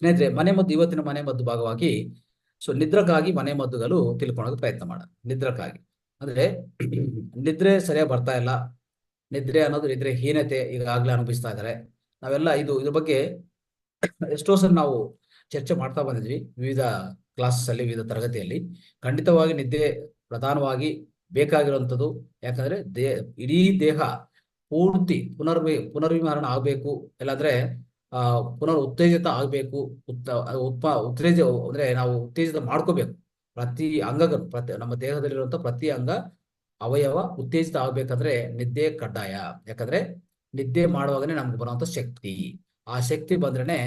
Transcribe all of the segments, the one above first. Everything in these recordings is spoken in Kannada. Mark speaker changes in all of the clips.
Speaker 1: ಸ್ನೇಹಿತರೆ, ಮನೆಮದ್ದು ಇವತ್ತಿನ ಮನೆಮದ್ದು ಭಾಗವಾಗಿ ನಿದ್ರಕ್ಕಾಗಿ ಮನೆಮದ್ದುಗಳು ತಿಳ್ಕೊಳ್ಳೋಕೆ ಪ್ರಯತ್ನ ಮಾಡ. ನಿದ್ರಕ್ಕಾಗಿ ಅಂದ್ರೆ ನಿದ್ರೆ ಸರಿಯಾಗಿ ಬರ್ತಾ ಇಲ್ಲ, ನಿದ್ರೆ ಅನ್ನೋದು ನಿದ್ರೆ ಹೀನತೆ ಈಗಾಗಲೇ ಅನುಭವಿಸ್ತಾ ಇದ್ದಾರೆ. ನಾವೆಲ್ಲ ಇದ್ರ ಬಗ್ಗೆ ಎಷ್ಟೋ ಸಲ ನಾವು ಚರ್ಚೆ ಮಾಡ್ತಾ ಬಂದಿದ್ವಿ ವಿವಿಧ ಕ್ಲಾಸಸ್ ಅಲ್ಲಿ, ವಿವಿಧ ತರಗತಿಯಲ್ಲಿ. ಖಂಡಿತವಾಗಿ ನಿದ್ದೆ ಪ್ರಧಾನವಾಗಿ ಬೇಕಾಗಿರುವಂಥದ್ದು. ಯಾಕಂದ್ರೆ ಇಡೀ ದೇಹ ಪೂರ್ತಿ ಪುನರ್ವಿಮರಣ ಆಗಬೇಕು, ಇಲ್ಲಾಂದ್ರೆ ಪುನರ್ ಉತ್ತೇಜಿತ ಆಗಬೇಕು. ಉತ್ತೇಜ ಅಂದ್ರೆ ನಾವು ಉತ್ತೇಜಿತ ಮಾಡ್ಕೋಬೇಕು. ಪ್ರತಿ ಅಂಗಗಳು, ನಮ್ಮ ದೇಹದಲ್ಲಿರುವಂತ ಪ್ರತಿ ಅಂಗ ಅವಯವ ಉತ್ತೇಜಿತ ಆಗ್ಬೇಕಂದ್ರೆ ನಿದ್ದೆ ಕಡ್ಡಾಯ. ಯಾಕಂದ್ರೆ ನಿದ್ದೆ ಮಾಡುವಾಗನೇ ನಮ್ಗೆ ಬರುವಂತ ಶಕ್ತಿ, ಆ ಶಕ್ತಿ ಬಂದ್ರೇನೆ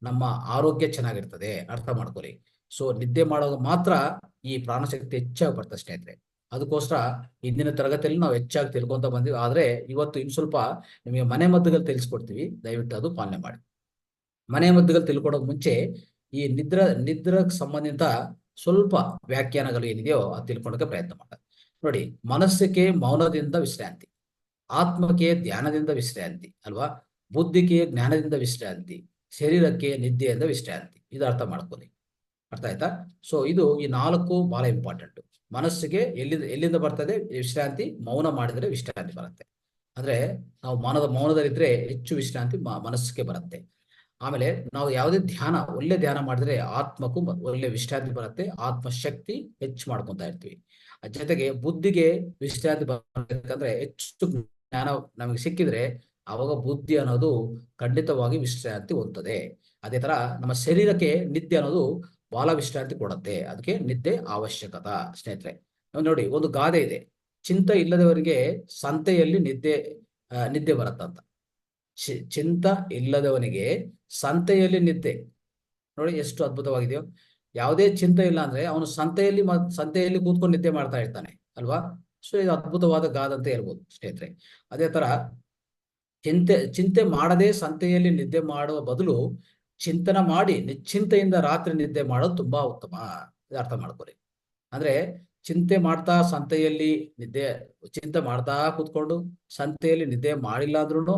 Speaker 1: ನಮ್ಮ ಆರೋಗ್ಯ ಚೆನ್ನಾಗಿರ್ತದೆ. ಅರ್ಥ ಮಾಡ್ಕೊಳ್ಳಿ. ನಿದ್ದೆ ಮಾಡುವಾಗ ಮಾತ್ರ ಈ ಪ್ರಾಣಶಕ್ತಿ ಹೆಚ್ಚಾಗಿ ಬರ್ತದೆ ಸ್ನೇಹಿತರೆ. ಅದಕ್ಕೋಸ್ಕರ ಇಂದಿನ ತರಗತಿಯಲ್ಲಿ ನಾವು ಹೆಚ್ಚಾಗಿ ತಿಳ್ಕೊಂತ ಬಂದಿವಿ. ಆದ್ರೆ ಇವತ್ತು ಇನ್ನು ಸ್ವಲ್ಪ ನಿಮಗೆ ಮನೆ ಮದ್ದುಗಳು ತಿಳಿಸ್ಕೊಡ್ತೀವಿ, ದಯವಿಟ್ಟು ಅದು ಪಾಲನೆ ಮಾಡಿ. ಮನೆ ಮದ್ದುಗಳು ತಿಳ್ಕೊಡೋಕ್ ಮುಂಚೆ ಈ ನಿದ್ರಕ್ಕೆ ಸಂಬಂಧಿತ ಸ್ವಲ್ಪ ವ್ಯಾಖ್ಯಾನಗಳು ಏನಿದೆಯೋ ಅದು ತಿಳ್ಕೊಳಕ್ಕೆ ಪ್ರಯತ್ನ ಮಾಡ. ನೋಡಿ, ಮನಸ್ಸಿಗೆ ಮೌನದಿಂದ ವಿಶ್ರಾಂತಿ, ಆತ್ಮಕ್ಕೆ ಧ್ಯಾನದಿಂದ ವಿಶ್ರಾಂತಿ ಅಲ್ವಾ, ಬುದ್ಧಿಗೆ ಜ್ಞಾನದಿಂದ ವಿಶ್ರಾಂತಿ, ಶರೀರಕ್ಕೆ ನಿದ್ದೆಯಿಂದ ವಿಶ್ರಾಂತಿ. ಇದು ಅರ್ಥ ಮಾಡ್ಕೊಳ್ಳಿ. ಅರ್ಥ ಆಯ್ತಾ? ಇದು ಈ 4 ಬಹಳ ಇಂಪಾರ್ಟೆಂಟ್. ಮನಸ್ಸಿಗೆ ಎಲ್ಲಿಂದ ಬರ್ತದೆ ವಿಶ್ರಾಂತಿ? ಮೌನ ಮಾಡಿದ್ರೆ ವಿಶ್ರಾಂತಿ ಬರುತ್ತೆ. ಅಂದ್ರೆ ನಾವು ಮೌನದಲ್ಲಿದ್ರೆ ಹೆಚ್ಚು ವಿಶ್ರಾಂತಿ ಮನಸ್ಸಿಗೆ ಬರುತ್ತೆ. ಆಮೇಲೆ ನಾವು ಯಾವುದೇ ಒಳ್ಳೆ ಧ್ಯಾನ ಮಾಡಿದ್ರೆ ಆತ್ಮಕ್ಕೂ ಒಳ್ಳೆ ವಿಶ್ರಾಂತಿ ಬರುತ್ತೆ, ಆತ್ಮ ಶಕ್ತಿ ಹೆಚ್ಚು ಮಾಡ್ಕೊಂತ ಇರ್ತೀವಿ. ಜೊತೆಗೆ ಬುದ್ಧಿಗೆ ವಿಶ್ರಾಂತಿ ಬರಬೇಕಂದ್ರೆ ಹೆಚ್ಚು ಜ್ಞಾನ ನಮಗೆ ಸಿಕ್ಕಿದ್ರೆ ಅವಾಗ ಬುದ್ಧಿ ಅನ್ನೋದು ಖಂಡಿತವಾಗಿ ವಿಶ್ರಾಂತಿ ಹೊಂದುತ್ತದೆ. ಅದೇ ತರ ನಮ್ಮ ಶರೀರಕ್ಕೆ ನಿದ್ದೆ ಅನ್ನೋದು ಬಹಳ ವಿಶ್ರಾಂತಿ ಕೊಡುತ್ತೆ. ಅದಕ್ಕೆ ನಿದ್ದೆ ಅವಶ್ಯಕತೆ ಸ್ನೇಹಿತರೆ. ನೋಡಿ, ಒಂದು ಗಾದೆ ಇದೆ, ಚಿಂತ ಇಲ್ಲದವರಿಗೆ ಸಂತೆಯಲ್ಲಿ ನಿದ್ದೆ ಬರುತ್ತಂತ. ಚಿಂತ ಇಲ್ಲದವನಿಗೆ ಸಂತೆಯಲ್ಲಿ ನಿದ್ದೆ. ನೋಡಿ ಎಷ್ಟು ಅದ್ಭುತವಾಗಿದೆಯೋ. ಯಾವುದೇ ಚಿಂತೆ ಇಲ್ಲ ಅಂದ್ರೆ ಅವನು ಸಂತೆಯಲ್ಲಿ ಕೂತ್ಕೊಂಡು ನಿದ್ದೆ ಮಾಡ್ತಾ ಇರ್ತಾನೆ ಅಲ್ವಾ. ಇದು ಅದ್ಭುತವಾದ ಗಾದೆ ಅಂತ ಹೇಳ್ಬೋದು ಸ್ನೇಹಿತರೆ. ಅದೇ ತರ ಚಿಂತೆ ಮಾಡದೆ ಸಂತೆಯಲ್ಲಿ ನಿದ್ದೆ ಮಾಡುವ ಬದಲು ಚಿಂತನ ಮಾಡಿ ನಿಶ್ಚಿಂತೆಯಿಂದ ರಾತ್ರಿ ನಿದ್ದೆ ಮಾಡೋದು ತುಂಬಾ ಉತ್ತಮ. ಅರ್ಥ ಮಾಡ್ಕೊಳ್ಳಿ. ಅಂದ್ರೆ ಚಿಂತೆ ಕೂತ್ಕೊಂಡು ಸಂತೆಯಲ್ಲಿ ನಿದ್ದೆ ಮಾಡಿಲ್ಲ ಅಂದ್ರೂ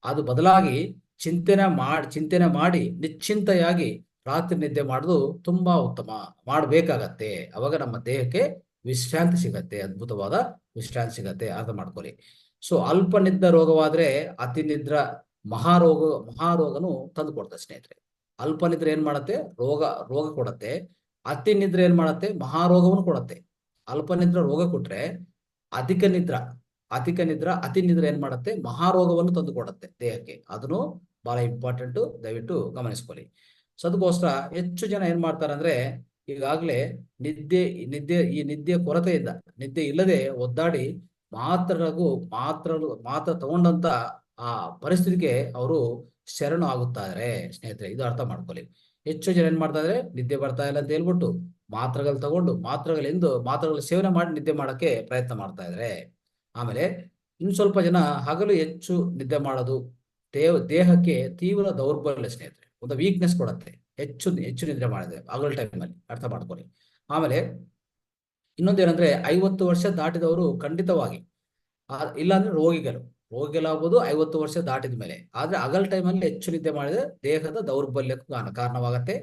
Speaker 1: ಅದು ಬದಲಾಗಿ ಚಿಂತನೆ ಮಾಡಿ ನಿಶ್ಚಿಂತೆಯಾಗಿ ರಾತ್ರಿ ನಿದ್ದೆ ಮಾಡೋದು ತುಂಬಾ ಉತ್ತಮ. ಮಾಡ್ಬೇಕಾಗತ್ತೆ. ಅವಾಗ ನಮ್ಮ ದೇಹಕ್ಕೆ ವಿಶ್ರಾಂತಿ ಸಿಗತ್ತೆ, ಅದ್ಭುತವಾದ ವಿಶ್ರಾಂತಿ ಸಿಗತ್ತೆ. ಅರ್ಥ ಮಾಡ್ಕೊಳ್ಳಿ. ಅಲ್ಪ ನಿದ್ದ ರೋಗವಾದ್ರೆ ಅತಿ ನಿದ್ರ ಮಹಾರೋಗನು ತಂದು ಕೊಡ್ತದೆ ಸ್ನೇಹಿತರೆ. ಅಲ್ಪ ನಿದ್ರೆ ಏನ್ ಮಾಡತ್ತೆ? ರೋಗ ಕೊಡತ್ತೆ. ಅತಿ ನಿದ್ರೆ ಏನ್ ಮಾಡತ್ತೆ? ಮಹಾರೋಗವನ್ನು ಕೊಡತ್ತೆ. ಅಲ್ಪ ನಿದ್ರ ರೋಗ ಕೊಟ್ರೆ ಅತಿ ನಿದ್ರೆ ಏನ್ ಮಾಡತ್ತೆ? ಮಹಾರೋಗವನ್ನು ತಂದು ಕೊಡತ್ತೆ ದೇಹಕ್ಕೆ. ಅದನ್ನು ಬಹಳ ಇಂಪಾರ್ಟೆಂಟ್, ದಯವಿಟ್ಟು ಗಮನಿಸ್ಕೊಳ್ಳಿ. ಅದಕ್ಕೋಸ್ಕರ ಹೆಚ್ಚು ಜನ ಏನ್ ಮಾಡ್ತಾರೆ ಅಂದ್ರೆ ಈಗಾಗ್ಲೇ ನಿದ್ದೆ ಕೊರತೆಯಿಂದ, ನಿದ್ದೆ ಇಲ್ಲದೆ ಒದ್ದಾಡಿ ಮಾತ್ರ ತಗೊಂಡಂತ ಆ ಪರಿಸ್ಥಿತಿಗೆ ಅವರು ಶರಣು ಆಗುತ್ತಾರೆ ಸ್ನೇಹಿತರೆ. ಇದು ಅರ್ಥ ಮಾಡ್ಕೊಳ್ಳಿ. ಹೆಚ್ಚು ಜನ ಏನ್ ಮಾಡ್ತಾ ಇದ್ರೆ ನಿದ್ದೆ ಬರ್ತಾ ಇಲ್ಲ ಅಂತ ಹೇಳ್ಬಿಟ್ಟು ಮಾತ್ರೆಗಳು ತಗೊಂಡು ಮಾತ್ರೆಗಳ ಸೇವನೆ ಮಾಡಿ ನಿದ್ದೆ ಮಾಡಕ್ಕೆ ಪ್ರಯತ್ನ ಮಾಡ್ತಾ ಇದ್ರೆ. ಆಮೇಲೆ ಇನ್ನು ಸ್ವಲ್ಪ ಜನ ಹಗಲು ಹೆಚ್ಚು ನಿದ್ದೆ ಮಾಡೋದು ದೇಹಕ್ಕೆ ತೀವ್ರ ದೌರ್ಬಲ್ಯ ಸ್ನೇಹಿತರೆ, ಒಂದು ವೀಕ್ನೆಸ್ ಕೊಡುತ್ತೆ. ಹೆಚ್ಚು ನಿದ್ರೆ ಮಾಡಿದ್ರೆ ಹಗಲು ಟೈಮಲ್ಲಿ. ಅರ್ಥ ಮಾಡ್ಕೊಳ್ಳಿ. ಆಮೇಲೆ ಇನ್ನೊಂದೇನಂದ್ರೆ 50 ವರ್ಷ ದಾಟಿದವರು ಖಂಡಿತವಾಗಿ, ಇಲ್ಲಾಂದ್ರೆ ರೋಗಿಗಳಾಗ್ಬೋದು 50 ವರ್ಷ ದಾಟಿದ ಮೇಲೆ. ಆದ್ರೆ ಹಗಲ್ ಟೈಮಲ್ಲಿ ಹೆಚ್ಚು ನಿದ್ದೆ ಮಾಡಿದ್ರೆ ದೇಹದ ದೌರ್ಬಲ್ಯಕ್ಕೂ ಕಾರಣವಾಗತ್ತೆ.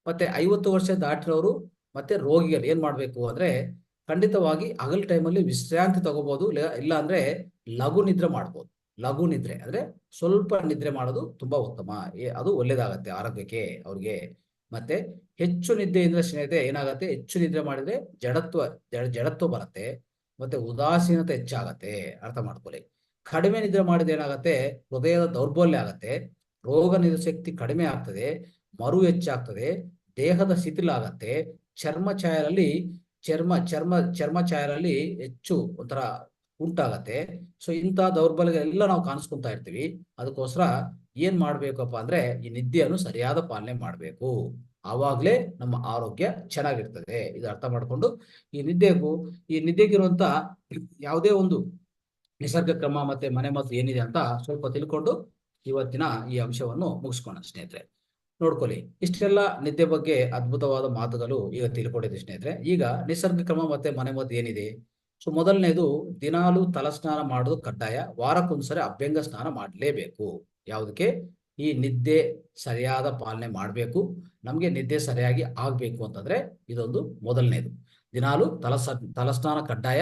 Speaker 1: ಮತ್ತೆ 50 ವರ್ಷ ದಾಟಿರೋರು ಮತ್ತೆ ರೋಗಿಗಳು ಏನ್ ಮಾಡ್ಬೇಕು ಅಂದ್ರೆ ಖಂಡಿತವಾಗಿ ಹಗಲ್ ಟೈಮಲ್ಲಿ ವಿಶ್ರಾಂತಿ ತಗೋಬಹುದು, ಇಲ್ಲ ಅಂದ್ರೆ ಲಘು ನಿದ್ರೆ ಮಾಡ್ಬೋದು. ಲಘು ನಿದ್ರೆ ಅಂದ್ರೆ ಸ್ವಲ್ಪ ನಿದ್ರೆ ಮಾಡೋದು ತುಂಬಾ ಉತ್ತಮ. ಅದು ಒಳ್ಳೇದಾಗತ್ತೆ ಆರೋಗ್ಯಕ್ಕೆ ಅವ್ರಿಗೆ. ಮತ್ತೆ ಹೆಚ್ಚು ನಿದ್ದೆಯಿಂದ ಸ್ನೇಹಿತರೆ ಏನಾಗತ್ತೆ? ಹೆಚ್ಚು ನಿದ್ರೆ ಮಾಡಿದ್ರೆ ಜಡತ್ವ ಬರುತ್ತೆ, ಮತ್ತೆ ಉದಾಸೀನತೆ ಹೆಚ್ಚಾಗತ್ತೆ. ಅರ್ಥ ಮಾಡ್ಕೊಳ್ಳಿ. ಕಡಿಮೆ ನಿದ್ರೆ ಮಾಡಿದ್ರೆ ಏನಾಗತ್ತೆ? ಹೃದಯದ ದೌರ್ಬಲ್ಯ ಆಗತ್ತೆ, ರೋಗ ನಿರೋಧಕ ಶಕ್ತಿ ಕಡಿಮೆ ಆಗ್ತದೆ, ಮರು ಹೆಚ್ಚಾಗ್ತದೆ, ದೇಹದ ಶಿಥಿಲ ಆಗತ್ತೆ, ಚರ್ಮ ಚಾಯರಲ್ಲಿ ಹೆಚ್ಚು ಒಂಥರ ಉಂಟಾಗತ್ತೆ. ಇಂಥ ದೌರ್ಬಲ್ಯಗಳೆಲ್ಲ ನಾವು ಕಾಣಿಸ್ಕೊಂತಾ ಇರ್ತೀವಿ. ಅದಕ್ಕೋಸ್ಕರ ಏನ್ ಮಾಡ್ಬೇಕಪ್ಪ ಅಂದ್ರೆ ಈ ನಿದ್ದೆಯನ್ನು ಸರಿಯಾದ ಪಾಲನೆ ಮಾಡ್ಬೇಕು. ಆವಾಗ್ಲೇ ನಮ್ಮ ಆರೋಗ್ಯ ಚೆನ್ನಾಗಿರ್ತದೆ. ಇದು ಅರ್ಥ ಮಾಡ್ಕೊಂಡು ಈ ನಿದ್ದೆಗಿರುವಂತ ಯಾವುದೇ ಒಂದು ನಿಸರ್ಗ ಕ್ರಮ ಮತ್ತೆ ಮನೆಮದ್ದು ಏನಿದೆ ಅಂತ ಸ್ವಲ್ಪ ತಿಳ್ಕೊಂಡು ಇವತ್ತಿನ ಈ ಅಂಶವನ್ನು ಮುಗಿಸ್ಕೋಣ ಸ್ನೇಹಿತರೆ. ನೋಡ್ಕೊಳ್ಳಿ. ಇಷ್ಟೆಲ್ಲ ನಿದ್ದೆ ಬಗ್ಗೆ ಅದ್ಭುತವಾದ ಮಾತುಗಳು ಈಗ ತಿಳ್ಕೊಂಡಿದ್ವಿ ಸ್ನೇಹಿತರೆ. ಈಗ ನಿಸರ್ಗ ಕ್ರಮ ಮತ್ತೆ ಮನೆಮದ್ದು ಏನಿದೆ. ಮೊದಲನೇದು, ದಿನಾಲು ತಲಸ್ನಾನ ಮಾಡೋದು ಕಡ್ಡಾಯ. ವಾರಕ್ಕೊಂದ್ಸರಿ ಅಭ್ಯಂಗ ಸ್ನಾನ ಮಾಡಲೇಬೇಕು. ಯಾವುದಕ್ಕೆ? ಈ ನಿದ್ದೆ ಸರಿಯಾದ ಪಾಲನೆ ಮಾಡಬೇಕು. ನಮಗೆ ನಿದ್ದೆ ಸರಿಯಾಗಿ ಆಗಬೇಕು ಅಂತಂದ್ರೆ ಇದೊಂದು ಮೊದಲನೇದು. ದಿನಾಲು ತಲಸ್ನಾನ ಕಡ್ಡಾಯ.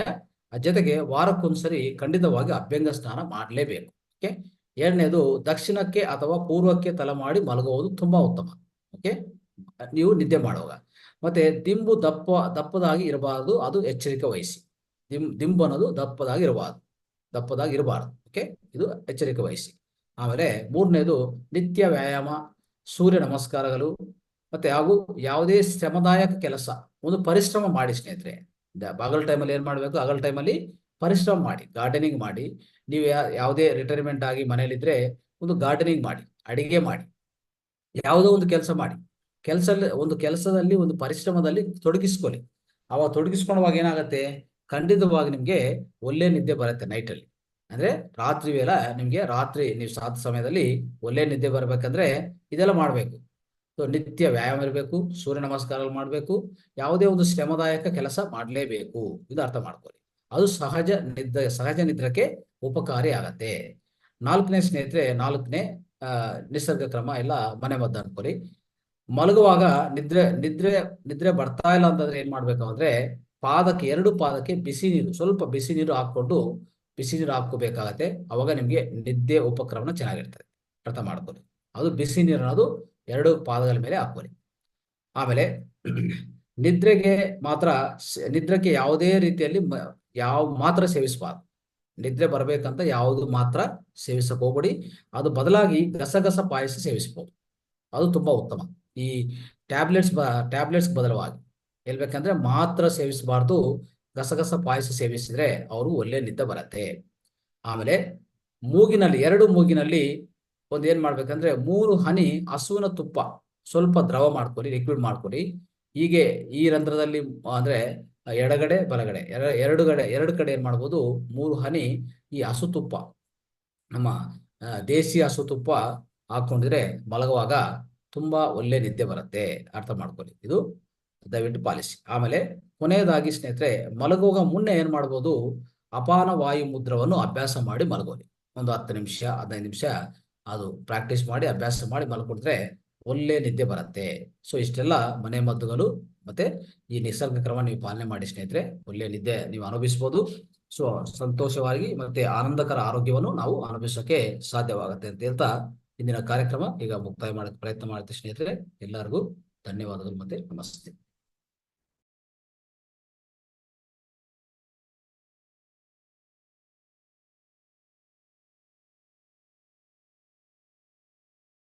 Speaker 1: ಜೊತೆಗೆ ವಾರಕ್ಕೊಂದ್ಸರಿ ಖಂಡಿತವಾಗಿ ಅಭ್ಯಂಗ ಸ್ನಾನ ಮಾಡಲೇಬೇಕು. ಓಕೆ. ಎರಡನೇದು, ದಕ್ಷಿಣಕ್ಕೆ ಅಥವಾ ಪೂರ್ವಕ್ಕೆ ತಲೆ ಮಾಡಿ ಮಲಗುವುದು ತುಂಬಾ ಉತ್ತಮ. ಓಕೆ, ನೀವು ನಿದ್ದೆ ಮಾಡುವಾಗ. ಮತ್ತೆ ದಿಂಬು ದಪ್ಪದಾಗಿ ಇರಬಾರದು, ಅದು ಎಚ್ಚರಿಕೆ ವಹಿಸಿ. ದಿಂಬು ಅನ್ನೋದು ದಪ್ಪದಾಗಿ ಇರಬಾರದು. ಓಕೆ, ಇದು ಎಚ್ಚರಿಕೆ ವಹಿಸಿ. ಆಮೇಲೆ ಮೂರನೇದು, ನಿತ್ಯ ವ್ಯಾಯಾಮ, ಸೂರ್ಯ ನಮಸ್ಕಾರಗಳು, ಮತ್ತೆ ಹಾಗೂ ಯಾವುದೇ ಶ್ರಮದಾಯಕ ಕೆಲಸ, ಒಂದು ಪರಿಶ್ರಮ ಮಾಡಿ ಸ್ನೇಹಿತರೆ. ಹಗಲ್ ಟೈಮಲ್ಲಿ ಏನ್ ಮಾಡಬೇಕು, ಹಗಲ್ ಟೈಮಲ್ಲಿ ಪರಿಶ್ರಮ ಮಾಡಿ, ಗಾರ್ಡನಿಂಗ್ ಮಾಡಿ. ನೀವು ಯಾವುದೇ ರಿಟೈರ್ಮೆಂಟ್ ಆಗಿ ಮನೇಲಿದ್ರೆ ಒಂದು ಗಾರ್ಡನಿಂಗ್ ಮಾಡಿ, ಅಡಿಗೆ ಮಾಡಿ, ಯಾವುದೋ ಒಂದು ಕೆಲಸ ಮಾಡಿ. ಕೆಲಸದಲ್ಲಿ ಒಂದು ಪರಿಶ್ರಮದಲ್ಲಿ ತೊಡಗಿಸ್ಕೊಳ್ಳಿ. ಅವಾಗ ತೊಡಗಿಸ್ಕೊಳ್ಳುವಾಗ ಏನಾಗುತ್ತೆ, ಖಂಡಿತವಾಗಿ ನಿಮ್ಗೆ ಒಳ್ಳೆ ನಿದ್ದೆ ಬರುತ್ತೆ ನೈಟಲ್ಲಿ. ಅಂದ್ರೆ ರಾತ್ರಿ ವೇಳ ನಿಮ್ಗೆ ನೀವು ಸಾಧ ಸಮಯದಲ್ಲಿ ಒಳ್ಳೆ ನಿದ್ದೆ ಬರ್ಬೇಕಂದ್ರೆ ಇದೆಲ್ಲ ಮಾಡ್ಬೇಕು. ನಿತ್ಯ ವ್ಯಾಯಾಮ ಇರಬೇಕು, ಸೂರ್ಯ ನಮಸ್ಕಾರಗಳು ಮಾಡಬೇಕು, ಯಾವುದೇ ಒಂದು ಶ್ರಮದಾಯಕ ಕೆಲಸ ಮಾಡಲೇಬೇಕು. ಇದು ಅರ್ಥ ಮಾಡ್ಕೊಳ್ಳಿ. ಅದು ಸಹಜ ನಿದ್ರಕ್ಕೆ ಉಪಕಾರಿ ಆಗತ್ತೆ. ನಾಲ್ಕನೇ ನಿಸರ್ಗ ಕ್ರಮ ಇಲ್ಲ ಮನೆ ಮದ್ದು ಅನ್ಕೊಳ್ಳಿ. ಮಲಗುವಾಗ ನಿದ್ರೆ ಬರ್ತಾ ಇಲ್ಲ ಅಂತಂದ್ರೆ ಏನ್ ಮಾಡ್ಬೇಕು ಅಂದ್ರೆ, ಎರಡು ಪಾದಕ್ಕೆ ಸ್ವಲ್ಪ ಬಿಸಿ ನೀರು ಹಾಕೋಬೇಕಾಗತ್ತೆ. ಅವಾಗ ನಿಮ್ಗೆ ನಿದ್ದೆ ಉಪಕ್ರಮಣ ಚೆನ್ನಾಗಿರ್ತದೆ. ಅರ್ಥ ಮಾಡ್ಕೊಳ್ಳಿ. ಅದು ಬಿಸಿ ನೀರು ಅನ್ನೋದು 2 ಪಾದಗಳ ಮೇಲೆ ಹಾಕೊಳ್ಳಿ. ಆಮೇಲೆ ನಿದ್ರೆಗೆ ಯಾವುದೇ ರೀತಿಯಲ್ಲಿ ಮಾತ್ರ ಸೇವಿಸಬಾರ್ದು. ನಿದ್ರೆ ಬರ್ಬೇಕಂತ ಯಾವುದು ಮಾತ್ರ ಸೇವಿಸಕ್ ಹೋಗ್ಬೇಡಿ. ಅದು ಬದಲಾಗಿ ಗಸಗಸ ಪಾಯಸ ಸೇವಿಸಬಹುದು, ಅದು ತುಂಬಾ ಉತ್ತಮ. ಈ ಟ್ಯಾಬ್ಲೆಟ್ಸ್ ಬದಲವಾಗಿ ಹೇಳ್ಬೇಕಂದ್ರೆ ಮಾತ್ರ ಸೇವಿಸಬಾರ್ದು. ಗಸಗಸ ಪಾಯಸ ಸೇವಿಸಿದ್ರೆ ಅವರು ಒಳ್ಳೆ ನಿದ್ದೆ ಬರುತ್ತೆ. ಆಮೇಲೆ ಮೂಗಿನಲ್ಲಿ ಏನ್ ಮಾಡ್ಬೇಕಂದ್ರೆ 3 ಹನಿ ಹಸುವಿನ ತುಪ್ಪ ಸ್ವಲ್ಪ ದ್ರವ ಮಾಡ್ಕೊಳ್ಳಿ, ಲಿಕ್ವಿಡ್ ಮಾಡ್ಕೊಳ್ಳಿ. ಹೀಗೆ ಈ ರಂಧ್ರದಲ್ಲಿ ಅಂದ್ರೆ ಎಡಗಡೆ ಬಲಗಡೆ ಎರಡು ಕಡೆ ಏನ್ ಮಾಡ್ಬೋದು, 3 ಹನಿ ಈ ಹಸು ತುಪ್ಪ, ನಮ್ಮ ದೇಸಿ ಹಸು ತುಪ್ಪ ಹಾಕೊಂಡಿದ್ರೆ ಮಲಗುವಾಗ ತುಂಬಾ ಒಳ್ಳೆ ನಿದ್ದೆ ಬರುತ್ತೆ. ಅರ್ಥ ಮಾಡ್ಕೊಳ್ಳಿ, ಇದು ದಯವಿಟ್ಟು ಪಾಲಿಸಿ. ಆಮೇಲೆ ಕೊನೆಯದಾಗಿ ಸ್ನೇಹಿತರೆ, ಮಲಗುವಾಗ ಮುನ್ನೆ ಏನ್ ಮಾಡ್ಬೋದು, ಅಪಾನ ವಾಯು ಮುದ್ರವನ್ನು ಅಭ್ಯಾಸ ಮಾಡಿ ಮಲಗೋರಿ. ಒಂದು 10 ನಿಮಿಷ 15 ನಿಮಿಷ ಅದು ಪ್ರಾಕ್ಟೀಸ್ ಮಾಡಿ ಅಭ್ಯಾಸ ಮಾಡಿ ಮಲ್ಕೊಂಡ್ರೆ ಒಳ್ಳೆ ನಿದ್ದೆ ಬರುತ್ತೆ. ಸೊ ಇಷ್ಟೆಲ್ಲ ಮನೆ ಮದ್ದುಗಳು ಮತ್ತೆ ಈ ನಿಸರ್ಗ ಕ್ರಮ ನೀವು ಪಾಲನೆ ಮಾಡಿ ಸ್ನೇಹಿತರೆ, ಒಳ್ಳೆ ನಿದ್ದೆ ನೀವು ಅನುಭವಿಸಬಹುದು. ಸೊ ಸಂತೋಷವಾಗಿ ಮತ್ತೆ ಆನಂದಕರ ಆರೋಗ್ಯವನ್ನು ನಾವು ಅನುಭವಿಸೋಕೆ ಸಾಧ್ಯವಾಗುತ್ತೆ ಅಂತ ಹೇಳ್ತಾ ಇಂದಿನ ಕಾರ್ಯಕ್ರಮ ಈಗ ಮುಕ್ತಾಯ ಮಾಡಕ್ಕೆ ಪ್ರಯತ್ನ ಮಾಡ್ತೀವಿ ಸ್ನೇಹಿತರೆ. ಎಲ್ಲರಿಗೂ ಧನ್ಯವಾದಗಳು ಮತ್ತೆ ನಮಸ್ತೆ.